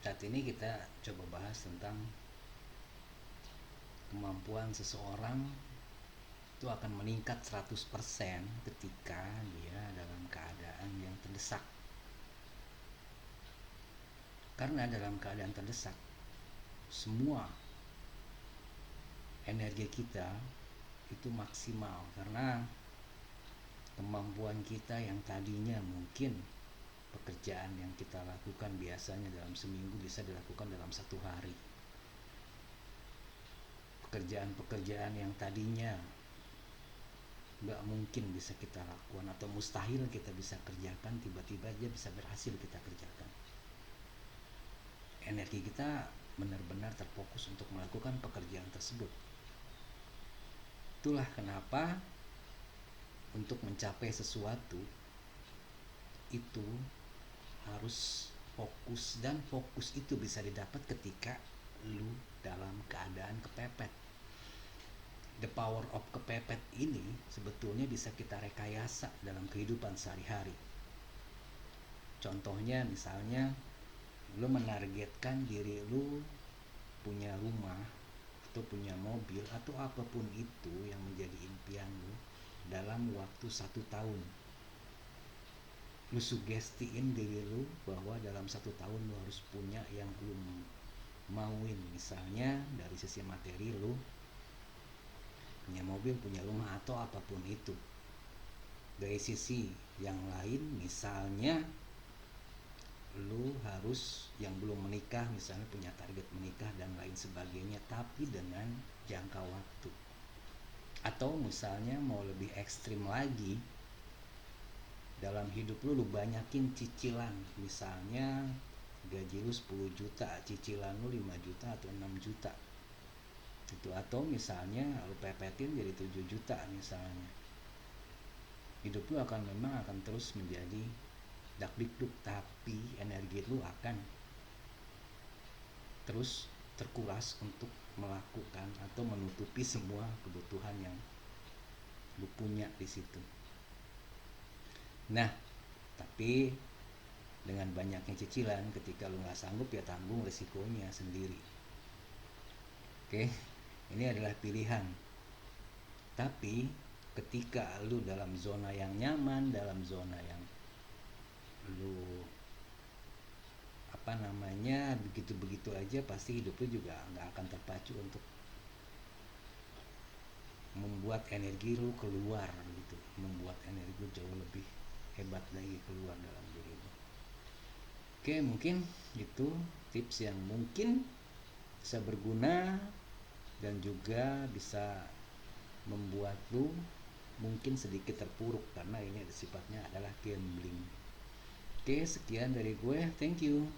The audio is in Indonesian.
Saat ini kita coba bahas tentang kemampuan seseorang itu akan meningkat 100% ketika dia dalam keadaan yang terdesak. Karena dalam keadaan terdesak, semua energi kita itu maksimal, karena kemampuan kita yang tadinya mungkin pekerjaan yang kita lakukan biasanya dalam seminggu bisa dilakukan dalam 1 hari. Pekerjaan-pekerjaan yang tadinya nggak mungkin bisa kita lakukan atau mustahil kita bisa kerjakan, tiba-tiba aja bisa berhasil kita kerjakan. Energi kita benar-benar terfokus untuk melakukan pekerjaan tersebut. Itulah kenapa untuk mencapai sesuatu itu harus fokus, dan fokus itu bisa didapat ketika lu dalam keadaan kepepet. The power of kepepet ini sebetulnya bisa kita rekayasa dalam kehidupan sehari-hari. Contohnya misalnya lu menargetkan diri lu punya rumah atau punya mobil atau apapun itu yang menjadi impian lu dalam waktu 1 tahun. Lu sugestiin diri lu bahwa dalam 1 tahun lu harus punya yang lu mauin. Misalnya dari sisi materi lu punya mobil, punya rumah atau apapun itu. Dari sisi yang lain misalnya lu harus yang belum menikah misalnya punya target menikah dan lain sebagainya, tapi dengan jangka waktu. Atau misalnya mau lebih ekstrim lagi, dalam hidup lu banyakin cicilan. Misalnya gaji lu 10 juta, cicilan lu 5 juta atau 6 juta. Itu, atau misalnya lu pepetin jadi 7 juta misalnya. Hidup lu memang akan terus menjadi dakdikduk, tapi energi lu akan terus terkuras untuk melakukan atau menutupi semua kebutuhan yang lu punya di situ. Nah, tapi dengan banyaknya cicilan, ketika lu nggak sanggup ya tanggung resikonya sendiri. Oke, ini adalah pilihan. Tapi ketika lu dalam zona yang nyaman, dalam zona yang lu begitu-begitu aja, pasti hidup lu juga nggak akan terpacu untuk membuat energi lu keluar gitu, membuat energi jauh lebih hebat lagi keluar dalam diri lu. Oke, mungkin itu tips yang mungkin bisa berguna dan juga bisa membuat lu mungkin sedikit terpuruk, karena ini sifatnya adalah gambling. Oke, sekian dari gue, thank you.